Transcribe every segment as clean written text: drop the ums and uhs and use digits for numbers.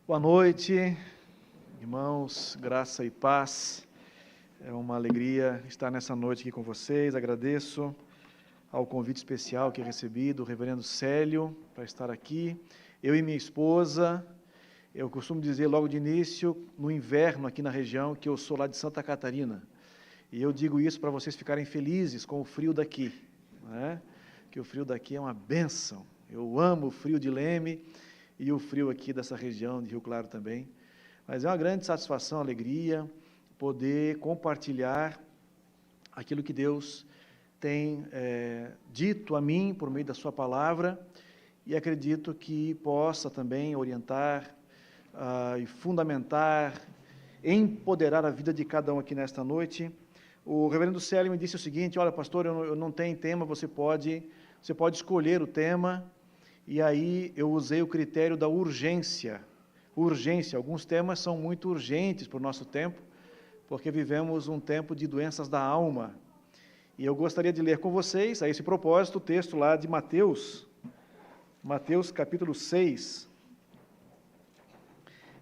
Boa noite, irmãos, graça e paz. É uma alegria estar nessa noite aqui com vocês. Agradeço ao convite especial que recebi do reverendo Célio para estar aqui. Eu e minha esposa, eu costumo dizer logo de início, no inverno aqui na região, que eu sou lá de Santa Catarina. E eu digo isso para vocês ficarem felizes com o frio daqui, né? Que o frio daqui é uma bênção. Eu amo o frio de Leme e o frio aqui dessa região de Rio Claro também. Mas é uma grande satisfação, alegria, poder compartilhar aquilo que Deus tem dito a mim por meio da sua palavra, e acredito que possa também orientar e fundamentar, empoderar a vida de cada um aqui nesta noite. O reverendo Célio me disse o seguinte: olha, pastor, eu não tenho tema, você pode escolher o tema. E aí eu usei o critério da urgência. Urgência, alguns temas são muito urgentes para o nosso tempo, porque vivemos um tempo de doenças da alma. E eu gostaria de ler com vocês, a esse propósito, o texto lá de Mateus capítulo 6.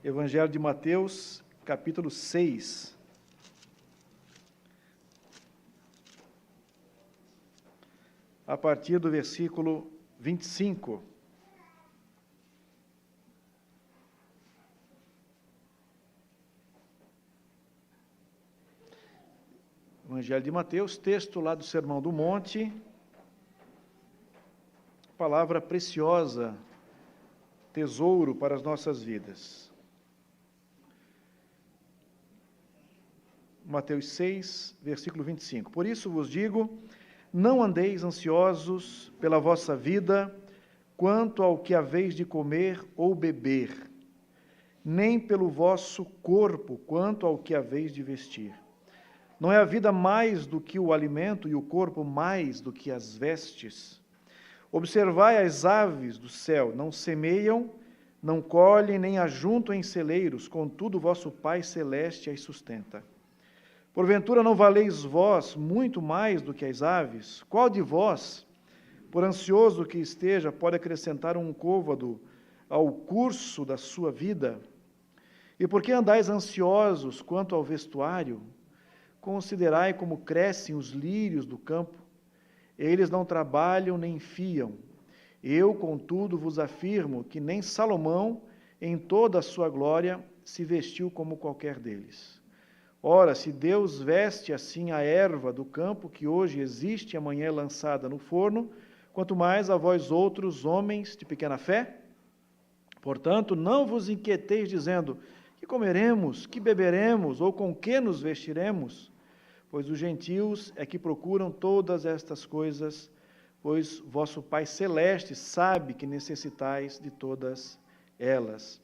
Evangelho de Mateus, capítulo 6. A partir do versículo 25. Evangelho de Mateus, texto lá do Sermão do Monte, palavra preciosa, tesouro para as nossas vidas. Mateus 6, versículo 25. Por isso vos digo, não andeis ansiosos pela vossa vida, quanto ao que haveis de comer ou beber, nem pelo vosso corpo, quanto ao que haveis de vestir. Não é a vida mais do que o alimento e o corpo mais do que as vestes? Observai as aves do céu, não semeiam, não colhem, nem ajuntam em celeiros, contudo vosso Pai Celeste as sustenta. Porventura não valeis vós muito mais do que as aves? Qual de vós, por ansioso que esteja, pode acrescentar um côvado ao curso da sua vida? E por que andais ansiosos quanto ao vestuário? Considerai como crescem os lírios do campo, eles não trabalham nem fiam. Eu, contudo, vos afirmo que nem Salomão, em toda a sua glória, se vestiu como qualquer deles. Ora, se Deus veste assim a erva do campo, que hoje existe e amanhã é lançada no forno, quanto mais a vós outros, homens de pequena fé? Portanto, não vos inquieteis dizendo, que comeremos, que beberemos, ou com que nos vestiremos? Pois os gentios é que procuram todas estas coisas, pois vosso Pai Celeste sabe que necessitais de todas elas.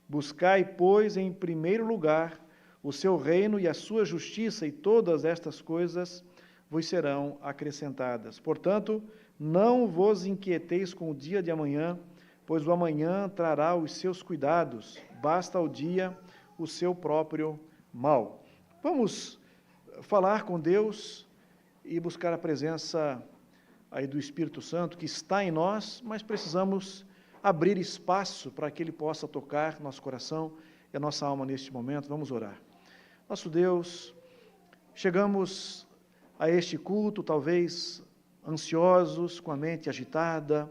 Buscai, pois, em primeiro lugar o seu reino e a sua justiça, e todas estas coisas vos serão acrescentadas. Portanto, não vos inquieteis com o dia de amanhã, pois o amanhã trará os seus cuidados, basta ao dia o seu próprio mal. Vamos falar com Deus e buscar a presença aí do Espírito Santo que está em nós, mas precisamos abrir espaço para que Ele possa tocar nosso coração e a nossa alma neste momento. Vamos orar. Nosso Deus, chegamos a este culto, talvez ansiosos, com a mente agitada,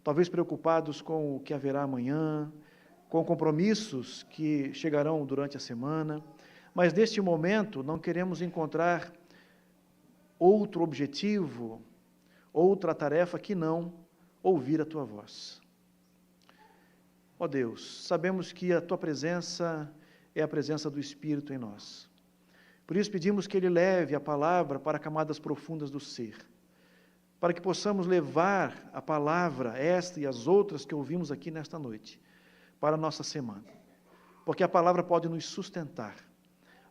talvez preocupados com o que haverá amanhã, com compromissos que chegarão durante a semana, mas neste momento não queremos encontrar outro objetivo, outra tarefa que não ouvir a Tua voz. Ó Deus, sabemos que a Tua presença é a presença do Espírito em nós. Por isso pedimos que Ele leve a palavra para camadas profundas do ser, para que possamos levar a palavra, esta e as outras que ouvimos aqui nesta noite, para a nossa semana. Porque a palavra pode nos sustentar,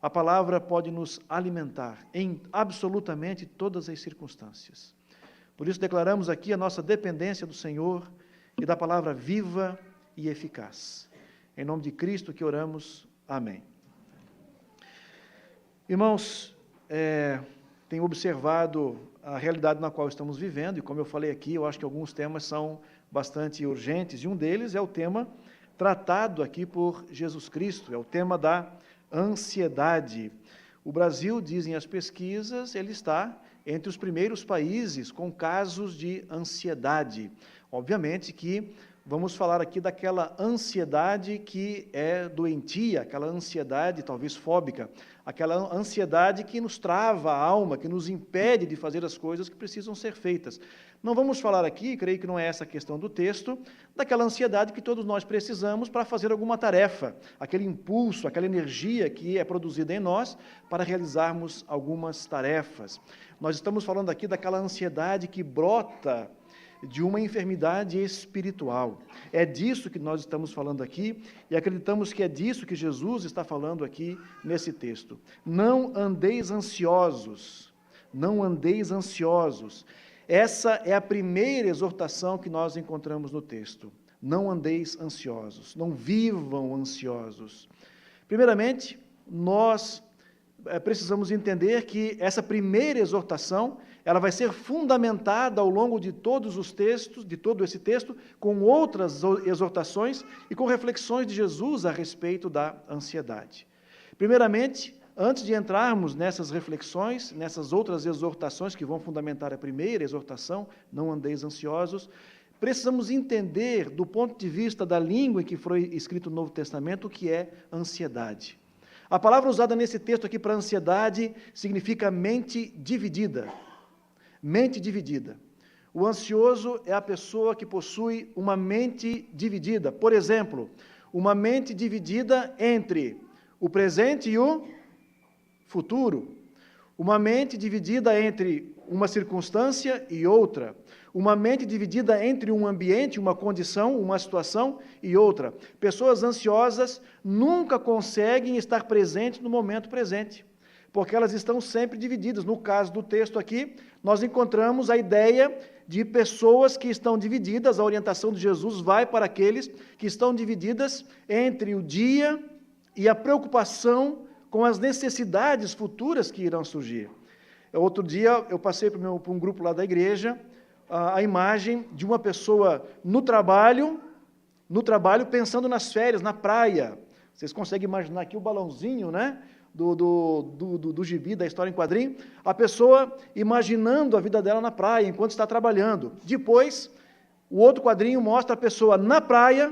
a palavra pode nos alimentar em absolutamente todas as circunstâncias. Por isso declaramos aqui a nossa dependência do Senhor e da palavra viva e eficaz. Em nome de Cristo que oramos. Amém. Irmãos, tenho observado a realidade na qual estamos vivendo, e como eu falei aqui, eu acho que alguns temas são bastante urgentes, e um deles é o tema tratado aqui por Jesus Cristo, é o tema da ansiedade. O Brasil, dizem as pesquisas, ele está entre os primeiros países com casos de ansiedade. Obviamente que vamos falar aqui daquela ansiedade que é doentia, aquela ansiedade talvez fóbica, aquela ansiedade que nos trava a alma, que nos impede de fazer as coisas que precisam ser feitas. Não vamos falar aqui, creio que não é essa a questão do texto, daquela ansiedade que todos nós precisamos para fazer alguma tarefa, aquele impulso, aquela energia que é produzida em nós para realizarmos algumas tarefas. Nós estamos falando aqui daquela ansiedade que brota de uma enfermidade espiritual. É disso que nós estamos falando aqui e acreditamos que é disso que Jesus está falando aqui nesse texto. Não andeis ansiosos, não andeis ansiosos. Essa é a primeira exortação que nós encontramos no texto. Não andeis ansiosos, não vivam ansiosos. Primeiramente, nós precisamos entender que essa primeira exortação, ela vai ser fundamentada ao longo de todos os textos, de todo esse texto, com outras exortações e com reflexões de Jesus a respeito da ansiedade. Primeiramente, antes de entrarmos nessas reflexões, nessas outras exortações que vão fundamentar a primeira exortação, não andeis ansiosos, precisamos entender, do ponto de vista da língua em que foi escrito o Novo Testamento, o que é ansiedade. A palavra usada nesse texto aqui para ansiedade significa mente dividida. Mente dividida. O ansioso é a pessoa que possui uma mente dividida. Por exemplo, uma mente dividida entre o presente e o futuro. Uma mente dividida entre uma circunstância e outra. Uma mente dividida entre um ambiente, uma condição, uma situação e outra. Pessoas ansiosas nunca conseguem estar presentes no momento presente, porque elas estão sempre divididas. No caso do texto aqui, nós encontramos a ideia de pessoas que estão divididas, a orientação de Jesus vai para aqueles que estão divididas entre o dia e a preocupação com as necessidades futuras que irão surgir. Outro dia, eu passei para um grupo lá da igreja, a imagem de uma pessoa no trabalho, pensando nas férias, na praia. Vocês conseguem imaginar aqui o balãozinho, né? Do gibi, da história em quadrinho, a pessoa imaginando a vida dela na praia, enquanto está trabalhando. Depois, o outro quadrinho mostra a pessoa na praia,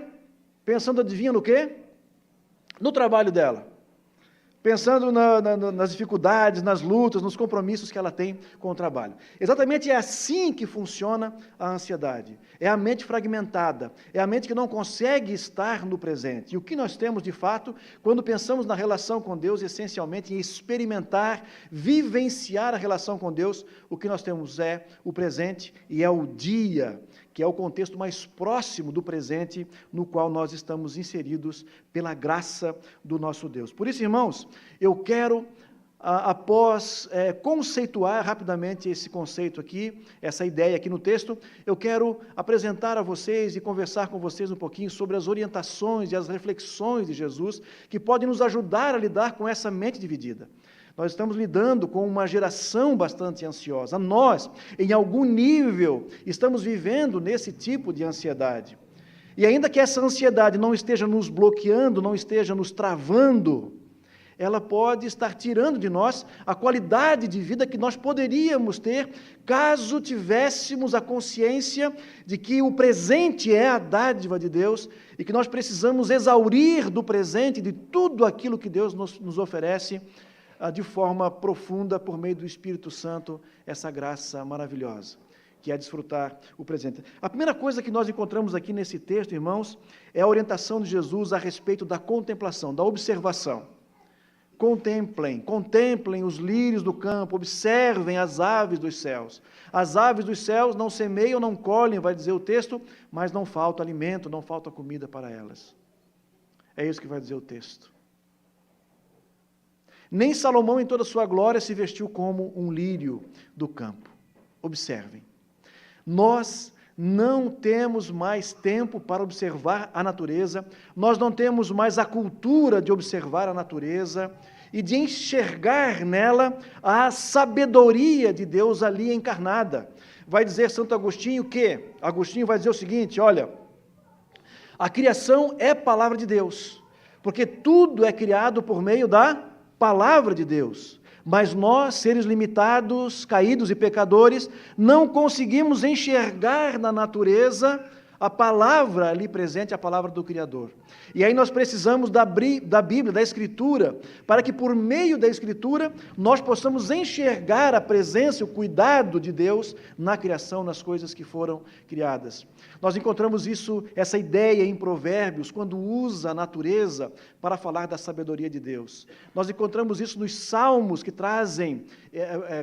pensando, adivinha no quê? No trabalho dela. Pensando nas dificuldades, nas lutas, nos compromissos que ela tem com o trabalho. Exatamente é assim que funciona a ansiedade. É a mente fragmentada, é a mente que não consegue estar no presente. E o que nós temos, de fato, quando pensamos na relação com Deus, essencialmente em experimentar, vivenciar a relação com Deus, o que nós temos é o presente e é o dia, que é o contexto mais próximo do presente no qual nós estamos inseridos pela graça do nosso Deus. Por isso, irmãos, eu quero, após conceituar rapidamente esse conceito aqui, essa ideia aqui no texto, eu quero apresentar a vocês e conversar com vocês um pouquinho sobre as orientações e as reflexões de Jesus que podem nos ajudar a lidar com essa mente dividida. Nós estamos lidando com uma geração bastante ansiosa. Nós, em algum nível, estamos vivendo nesse tipo de ansiedade. E ainda que essa ansiedade não esteja nos bloqueando, não esteja nos travando, ela pode estar tirando de nós a qualidade de vida que nós poderíamos ter caso tivéssemos a consciência de que o presente é a dádiva de Deus e que nós precisamos exaurir do presente, de tudo aquilo que Deus nos oferece, de forma profunda, por meio do Espírito Santo, essa graça maravilhosa, que é desfrutar o presente. A primeira coisa que nós encontramos aqui nesse texto, irmãos, é a orientação de Jesus a respeito da contemplação, da observação. Contemplem os lírios do campo, observem as aves dos céus. As aves dos céus não semeiam, não colhem, vai dizer o texto, mas não falta alimento, não falta comida para elas. É isso que vai dizer o texto. Nem Salomão, em toda a sua glória, se vestiu como um lírio do campo. Observem. Nós não temos mais tempo para observar a natureza, nós não temos mais a cultura de observar a natureza e de enxergar nela a sabedoria de Deus ali encarnada. Vai dizer Santo Agostinho que, Agostinho vai dizer o seguinte, olha, A criação é palavra de Deus, porque tudo é criado por meio da palavra de Deus. Mas nós, seres limitados, caídos e pecadores, não conseguimos enxergar na natureza a palavra ali presente, a palavra do Criador. E aí nós precisamos da Bíblia, da Escritura, para que por meio da Escritura nós possamos enxergar a presença e o cuidado de Deus na criação, nas coisas que foram criadas. Nós encontramos essa ideia em Provérbios, quando usa a natureza para falar da sabedoria de Deus. Nós encontramos isso nos Salmos, que trazem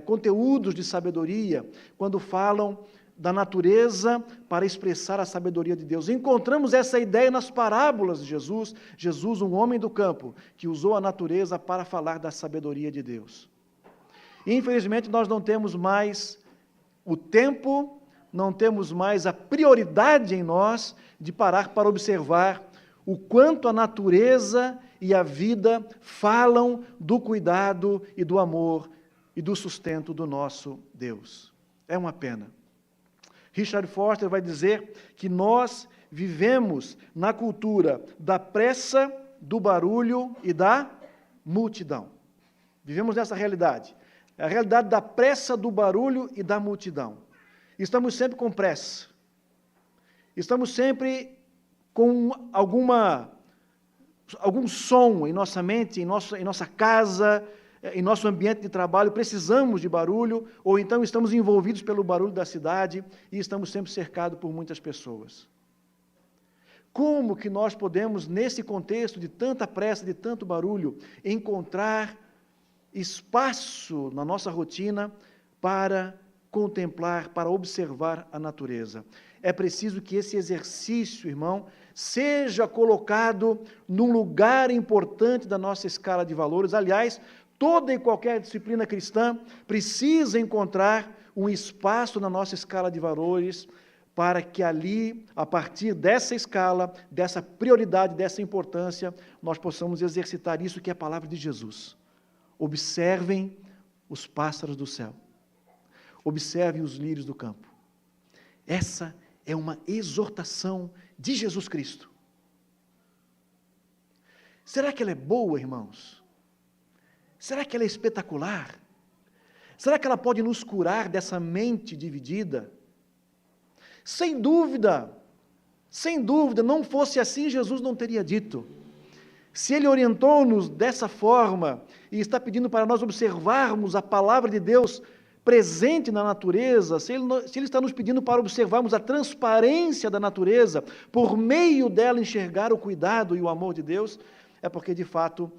conteúdos de sabedoria, quando falam da natureza para expressar a sabedoria de Deus. Encontramos essa ideia nas parábolas de Jesus, um homem do campo, que usou a natureza para falar da sabedoria de Deus. Infelizmente, nós não temos mais o tempo, não temos mais a prioridade em nós de parar para observar o quanto a natureza e a vida falam do cuidado e do amor e do sustento do nosso Deus. É uma pena. Richard Foster vai dizer que nós vivemos na cultura da pressa, do barulho e da multidão. Vivemos nessa realidade. É a realidade da pressa, do barulho e da multidão. Estamos sempre com pressa. Estamos sempre com algum som em nossa mente, em nossa casa, em nosso ambiente de trabalho, precisamos de barulho, ou então estamos envolvidos pelo barulho da cidade e estamos sempre cercados por muitas pessoas. Como que nós podemos, nesse contexto de tanta pressa, de tanto barulho, encontrar espaço na nossa rotina para contemplar, para observar a natureza? É preciso que esse exercício, irmão, seja colocado num lugar importante da nossa escala de valores. Aliás, toda e qualquer disciplina cristã precisa encontrar um espaço na nossa escala de valores para que ali, a partir dessa escala, dessa prioridade, dessa importância, nós possamos exercitar isso que é a palavra de Jesus. Observem os pássaros do céu. Observem os lírios do campo. Essa é uma exortação de Jesus Cristo. Será que ela é boa, irmãos? Será que ela é espetacular? Será que ela pode nos curar dessa mente dividida? Sem dúvida, não fosse assim, Jesus não teria dito. Se Ele orientou-nos dessa forma e está pedindo para nós observarmos a palavra de Deus presente na natureza, se ele está nos pedindo para observarmos a transparência da natureza, por meio dela enxergar o cuidado e o amor de Deus, é porque, de fato,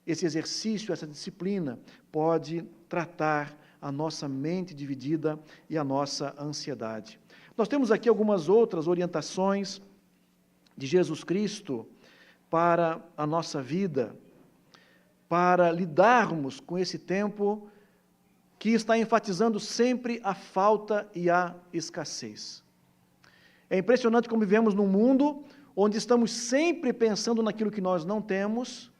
esse exercício, essa disciplina, pode tratar a nossa mente dividida e a nossa ansiedade. Nós temos aqui algumas outras orientações de Jesus Cristo para a nossa vida, para lidarmos com esse tempo que está enfatizando sempre a falta e a escassez. É impressionante como vivemos num mundo onde estamos sempre pensando naquilo que nós não temos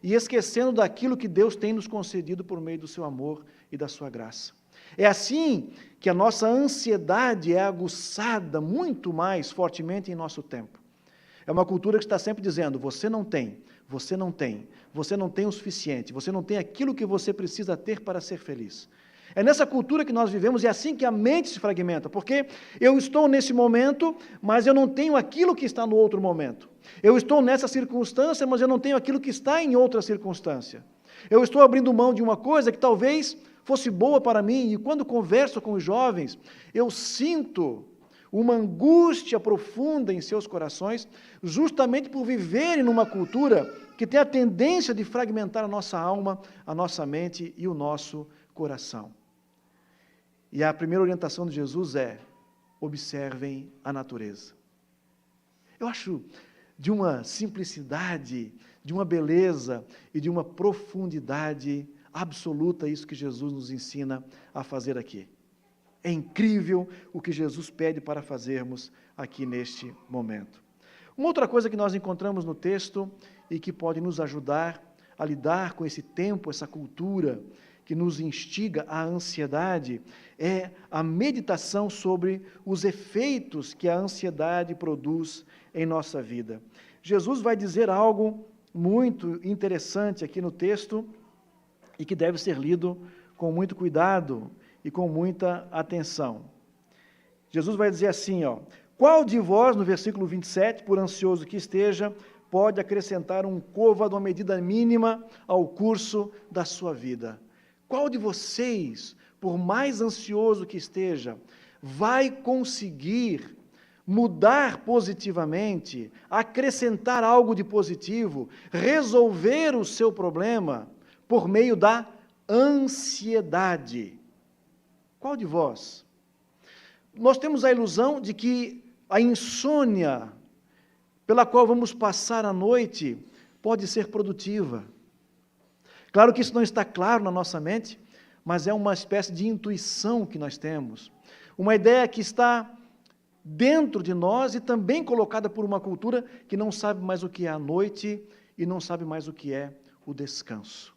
e esquecendo daquilo que Deus tem nos concedido por meio do seu amor e da sua graça. É assim que a nossa ansiedade é aguçada muito mais fortemente em nosso tempo. É uma cultura que está sempre dizendo, você não tem o suficiente, você não tem aquilo que você precisa ter para ser feliz. É nessa cultura que nós vivemos e é assim que a mente se fragmenta, porque eu estou nesse momento, mas eu não tenho aquilo que está no outro momento. Eu estou nessa circunstância, mas eu não tenho aquilo que está em outra circunstância. Eu estou abrindo mão de uma coisa que talvez fosse boa para mim, e quando converso com os jovens, eu sinto uma angústia profunda em seus corações, justamente por viverem numa cultura que tem a tendência de fragmentar a nossa alma, a nossa mente e o nosso coração. E a primeira orientação de Jesus é: observem a natureza. Eu acho de uma simplicidade, de uma beleza e de uma profundidade absoluta isso que Jesus nos ensina a fazer aqui. É incrível o que Jesus pede para fazermos aqui neste momento. Uma outra coisa que nós encontramos no texto e que pode nos ajudar a lidar com esse tempo, essa cultura que nos instiga à ansiedade, é a meditação sobre os efeitos que a ansiedade produz em nossa vida. Jesus vai dizer algo muito interessante aqui no texto e que deve ser lido com muito cuidado e com muita atenção. Jesus vai dizer assim, qual de vós, no versículo 27, por ansioso que esteja, pode acrescentar um côvado, uma medida mínima ao curso da sua vida? Qual de vocês, por mais ansioso que esteja, vai conseguir mudar positivamente, acrescentar algo de positivo, resolver o seu problema por meio da ansiedade? Qual de vós? Nós temos a ilusão de que a insônia pela qual vamos passar a noite pode ser produtiva. Claro que isso não está claro na nossa mente, mas é uma espécie de intuição que nós temos. Uma ideia que está dentro de nós e também colocada por uma cultura que não sabe mais o que é a noite e não sabe mais o que é o descanso.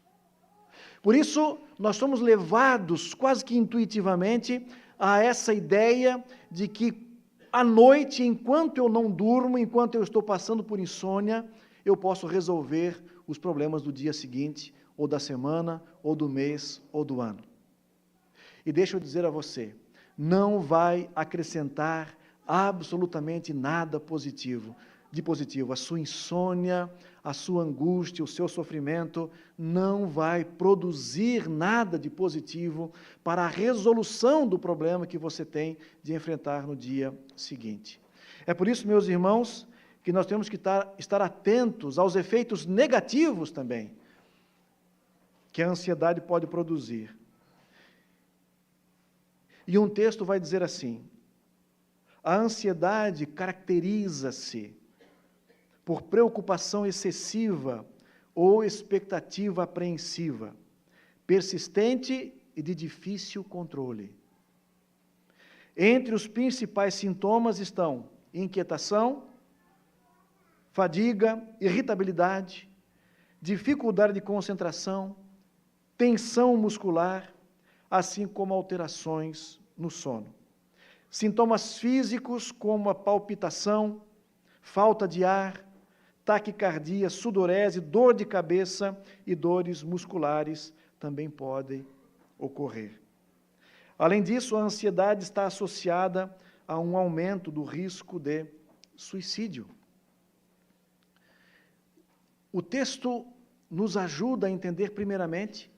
Por isso, nós somos levados quase que intuitivamente a essa ideia de que à noite, enquanto eu não durmo, enquanto eu estou passando por insônia, eu posso resolver os problemas do dia seguinte, ou da semana, ou do mês, ou do ano. E deixa eu dizer a você, não vai acrescentar absolutamente nada de positivo. A sua insônia, a sua angústia, o seu sofrimento não vai produzir nada de positivo para a resolução do problema que você tem de enfrentar no dia seguinte. É por isso, meus irmãos, que nós temos que estar atentos aos efeitos negativos também que a ansiedade pode produzir. E um texto vai dizer assim: a ansiedade caracteriza-se por preocupação excessiva ou expectativa apreensiva, persistente e de difícil controle. Entre os principais sintomas estão inquietação, fadiga, irritabilidade, dificuldade de concentração, tensão muscular, assim como alterações no sono. Sintomas físicos como a palpitação, falta de ar, taquicardia, sudorese, dor de cabeça e dores musculares também podem ocorrer. Além disso, a ansiedade está associada a um aumento do risco de suicídio. O texto nos ajuda a entender, primeiramente,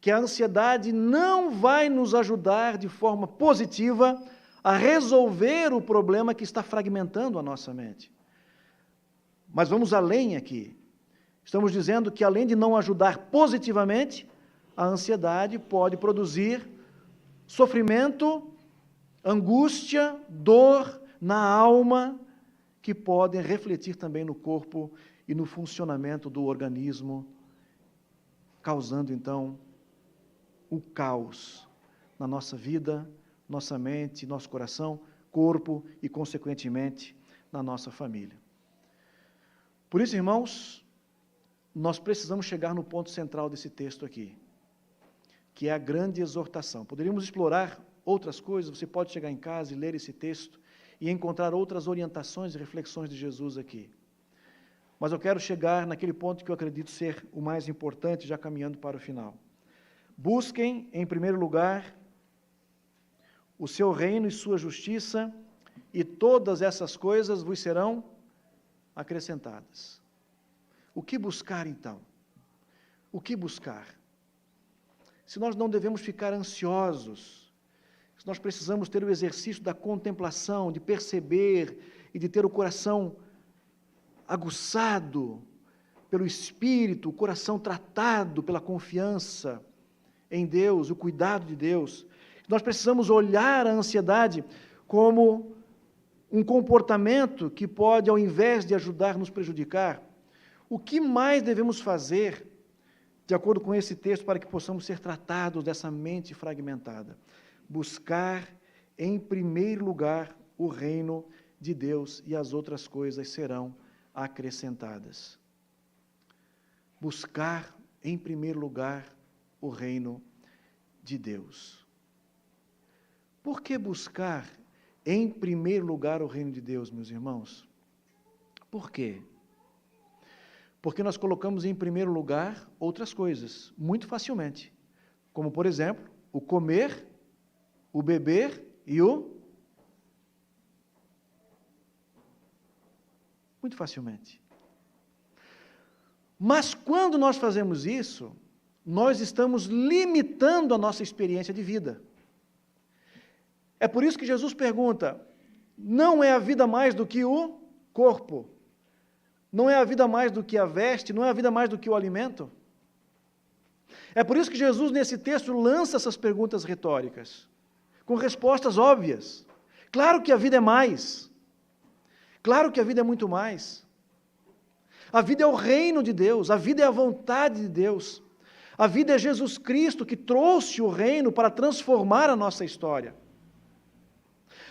que a ansiedade não vai nos ajudar de forma positiva a resolver o problema que está fragmentando a nossa mente. Mas vamos além aqui. Estamos dizendo que, além de não ajudar positivamente, a ansiedade pode produzir sofrimento, angústia, dor na alma, que podem refletir também no corpo e no funcionamento do organismo, causando, então, o caos na nossa vida, nossa mente, nosso coração, corpo e, consequentemente, na nossa família. Por isso, irmãos, nós precisamos chegar no ponto central desse texto aqui, que é a grande exortação. Poderíamos explorar outras coisas, você pode chegar em casa e ler esse texto e encontrar outras orientações e reflexões de Jesus aqui. Mas eu quero chegar naquele ponto que eu acredito ser o mais importante, já caminhando para o final. Busquem, em primeiro lugar, o seu reino e sua justiça, e todas essas coisas vos serão acrescentadas. O que buscar, então? O que buscar? Se nós não devemos ficar ansiosos, se nós precisamos ter o exercício da contemplação, de perceber e de ter o coração aguçado pelo Espírito, o coração tratado pela confiança em Deus, o cuidado de Deus. Nós precisamos olhar a ansiedade como um comportamento que pode, ao invés de ajudar, nos prejudicar. O que mais devemos fazer, de acordo com esse texto, para que possamos ser tratados dessa mente fragmentada? Buscar, em primeiro lugar, o reino de Deus, e as outras coisas serão acrescentadas. Buscar, em primeiro lugar, o reino de Deus. Por que buscar, em primeiro lugar, o reino de Deus, meus irmãos? Por quê? Porque nós colocamos em primeiro lugar outras coisas, muito facilmente. Como, por exemplo, o comer, o beber e o... Muito facilmente. Mas quando nós fazemos isso, nós estamos limitando a nossa experiência de vida. É por isso que Jesus pergunta, não é a vida mais do que o corpo? Não é a vida mais do que a veste? Não é a vida mais do que o alimento? É por isso que Jesus, nesse texto, lança essas perguntas retóricas, com respostas óbvias. Claro que a vida é mais. Claro que a vida é muito mais. A vida é o reino de Deus, a vida é a vontade de Deus. A vida é Jesus Cristo que trouxe o reino para transformar a nossa história.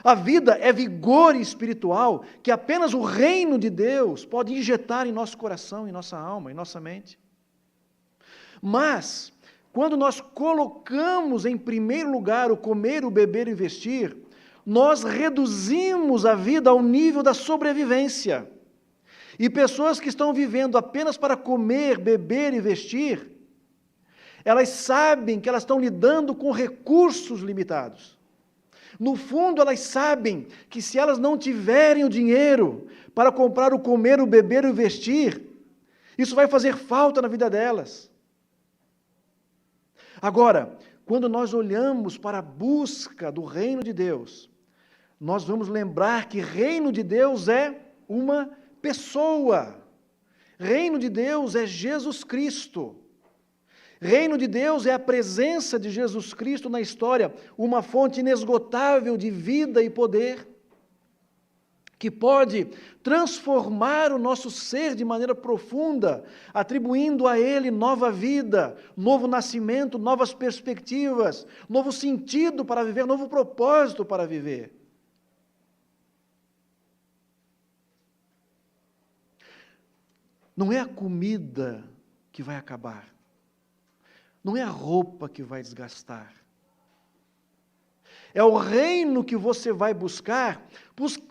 A vida é vigor espiritual que apenas o reino de Deus pode injetar em nosso coração, em nossa alma, em nossa mente. Mas, quando nós colocamos em primeiro lugar o comer, o beber e o vestir, nós reduzimos a vida ao nível da sobrevivência. E pessoas que estão vivendo apenas para comer, beber e vestir, elas sabem que elas estão lidando com recursos limitados. No fundo, elas sabem que se elas não tiverem o dinheiro para comprar o comer, o beber e o vestir, isso vai fazer falta na vida delas. Agora, quando nós olhamos para a busca do reino de Deus, nós vamos lembrar que reino de Deus é uma pessoa. Reino de Deus é Jesus Cristo. Reino de Deus é a presença de Jesus Cristo na história, uma fonte inesgotável de vida e poder, que pode transformar o nosso ser de maneira profunda, atribuindo a Ele nova vida, novo nascimento, novas perspectivas, novo sentido para viver, novo propósito para viver. Não é a comida que vai acabar. Não é a roupa que vai desgastar. É o reino que você vai buscar,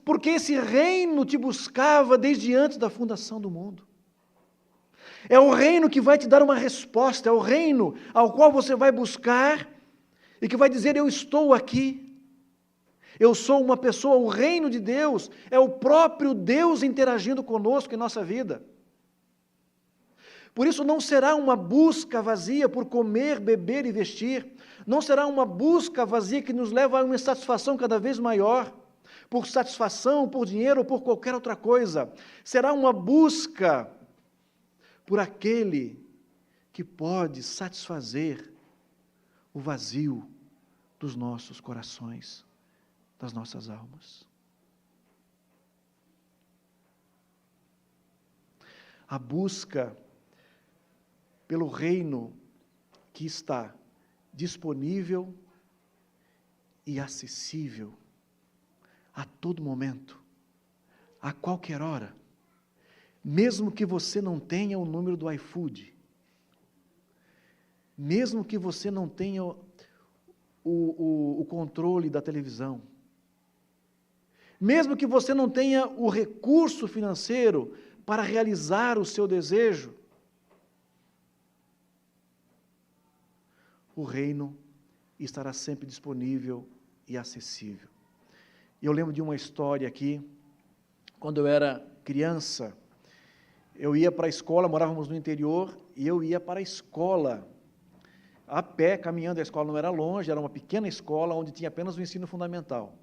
porque esse reino te buscava desde antes da fundação do mundo. É o reino que vai te dar uma resposta, é o reino ao qual você vai buscar e que vai dizer, eu estou aqui. Eu sou uma pessoa, o reino de Deus é o próprio Deus interagindo conosco em nossa vida. Por isso não será uma busca vazia por comer, beber e vestir, não será uma busca vazia que nos leva a uma insatisfação cada vez maior, por satisfação, por dinheiro ou por qualquer outra coisa. Será uma busca por aquele que pode satisfazer o vazio dos nossos corações, das nossas almas. A busca pelo reino que está disponível e acessível a todo momento, a qualquer hora, mesmo que você não tenha o número do iFood, mesmo que você não tenha o controle da televisão, mesmo que você não tenha o recurso financeiro para realizar o seu desejo, o reino estará sempre disponível e acessível. E eu lembro de uma história aqui, quando eu era criança, eu ia para a escola, morávamos no interior, e eu ia para a escola, a pé, caminhando. A escola não era longe, era uma pequena escola, onde tinha apenas o ensino fundamental.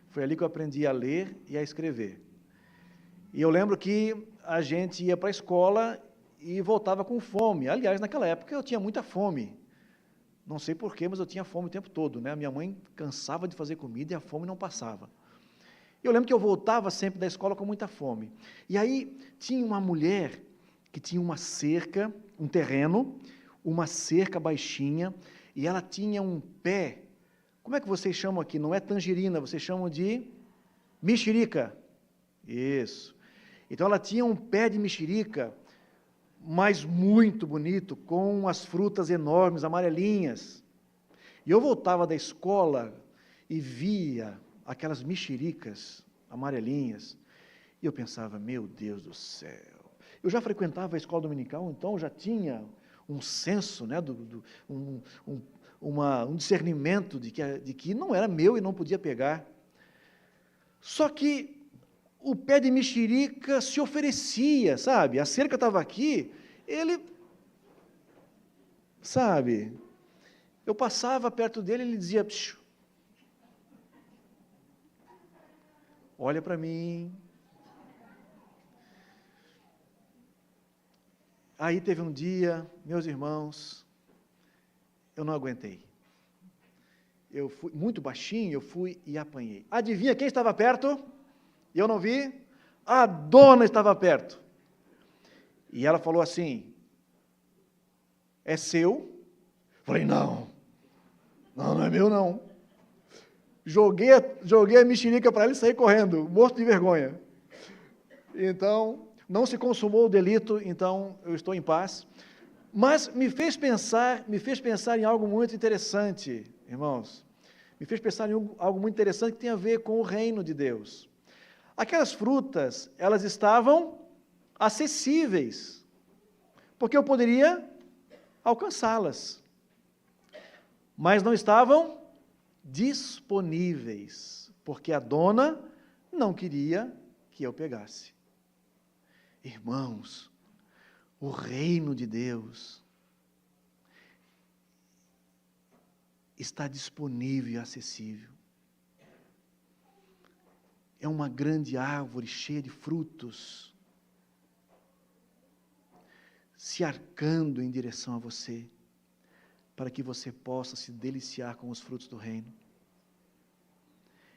Foi ali que eu aprendi a ler e a escrever. E eu lembro que a gente ia para a escola e voltava com fome. Aliás, naquela época eu tinha muita fome. Não sei porquê, mas eu tinha fome o tempo todo, né? A minha mãe cansava de fazer comida e a fome não passava. Eu lembro que eu voltava sempre da escola com muita fome. E aí tinha uma mulher que tinha uma cerca, um terreno, uma cerca baixinha, e ela tinha um pé. Como é que vocês chamam aqui? Não é tangerina, vocês chamam de mexerica. Isso. Então ela tinha um pé de mexerica, mas muito bonito, com as frutas enormes, amarelinhas. E eu voltava da escola e via aquelas mexericas amarelinhas, E eu pensava, meu Deus do céu. Eu já frequentava a escola dominical, então já tinha um senso, né, um discernimento de que não era meu e não podia pegar. Só que o pé de mexerica se oferecia, sabe? A cerca estava aqui, ele, sabe? Eu passava perto dele e ele dizia, olha para mim. Aí teve um dia, meus irmãos, eu não aguentei. Eu fui muito baixinho, eu fui e apanhei. Adivinha quem estava perto? Eu não vi. A dona estava perto. E ela falou assim, é seu? Falei, não é meu não. Joguei a mexerica para ela e saí correndo, morto de vergonha. Então, não se consumou o delito, então eu estou em paz. Mas me fez pensar em algo muito interessante, irmãos. Me fez pensar em algo muito interessante que tem a ver com o reino de Deus. Aquelas frutas, elas estavam acessíveis, porque eu poderia alcançá-las, mas não estavam disponíveis, porque a dona não queria que eu pegasse. Irmãos, o reino de Deus está disponível e acessível. É uma grande árvore cheia de frutos, se arcando em direção a você, para que você possa se deliciar com os frutos do reino.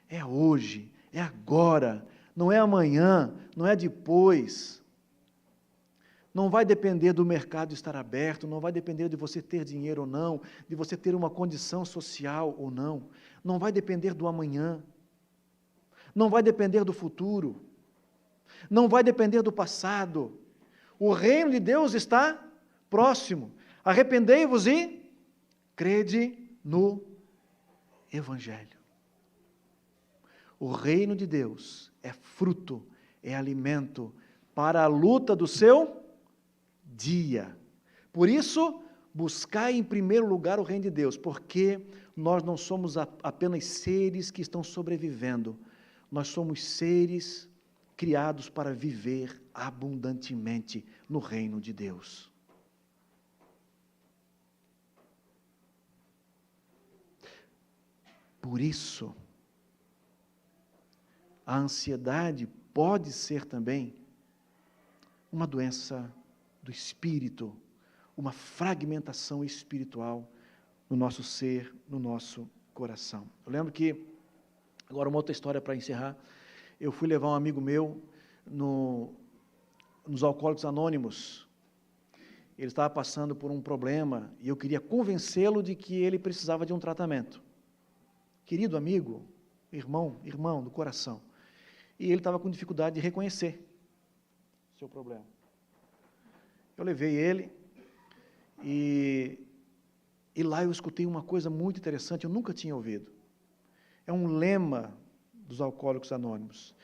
É hoje, é agora, não é amanhã, não é depois. Não vai depender do mercado estar aberto, não vai depender de você ter dinheiro ou não, de você ter uma condição social ou não. Não vai depender do amanhã. Não vai depender do futuro. Não vai depender do passado. O reino de Deus está próximo. Arrependei-vos e crede no Evangelho. O reino de Deus é fruto, é alimento para a luta do seu dia. Por isso, buscai em primeiro lugar o reino de Deus, porque nós não somos apenas seres que estão sobrevivendo, nós somos seres criados para viver abundantemente no reino de Deus. Por isso, a ansiedade pode ser também uma doença do espírito, uma fragmentação espiritual no nosso ser, no nosso coração. Eu lembro que, agora uma outra história para encerrar, eu fui levar um amigo meu nos Alcoólicos Anônimos. Ele estava passando por um problema e eu queria convencê-lo de que ele precisava de um tratamento. Querido amigo, irmão do coração. E ele estava com dificuldade de reconhecer o seu problema. Eu levei ele e lá eu escutei uma coisa muito interessante, eu nunca tinha ouvido. É um lema dos Alcoólicos Anônimos.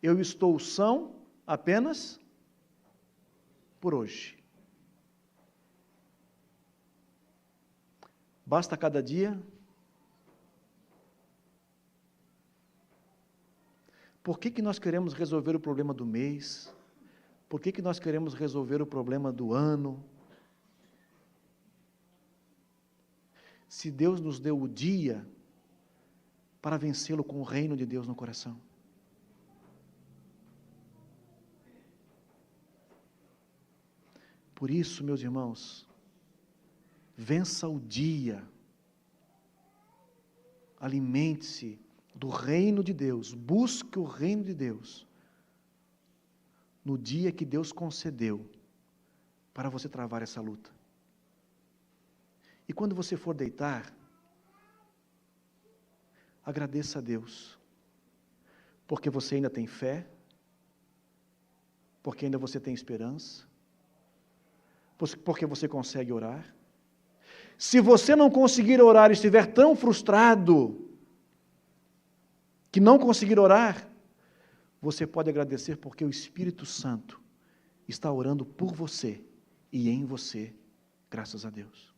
Eu estou são apenas por hoje. Basta cada dia. Por que nós queremos resolver o problema do mês? Por que nós queremos resolver o problema do ano? Se Deus nos deu o dia para vencê-lo com o reino de Deus no coração. Por isso, meus irmãos, vença o dia, alimente-se do reino de Deus, busque o reino de Deus, no dia que Deus concedeu para você travar essa luta. E quando você for deitar, agradeça a Deus, porque você ainda tem fé, porque ainda você tem esperança, porque você consegue orar. Se você não conseguir orar e estiver tão frustrado que não conseguir orar, você pode agradecer porque o Espírito Santo está orando por você e em você, graças a Deus.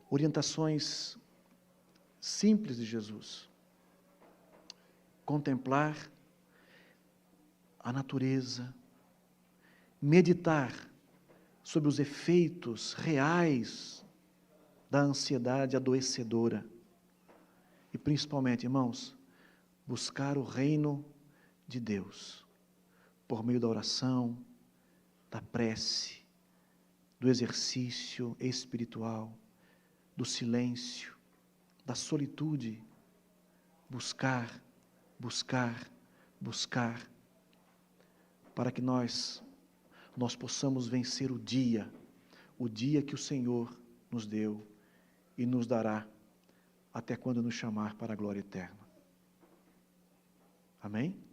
Orientações simples de Jesus. Contemplar a natureza, meditar sobre os efeitos reais da ansiedade adoecedora. E principalmente, irmãos, buscar o reino de Deus por meio da oração, da prece, do exercício espiritual, do silêncio, da solitude. Buscar, buscar, buscar, para que nós possamos vencer o dia que o Senhor nos deu e nos dará até quando nos chamar para a glória eterna. Amém?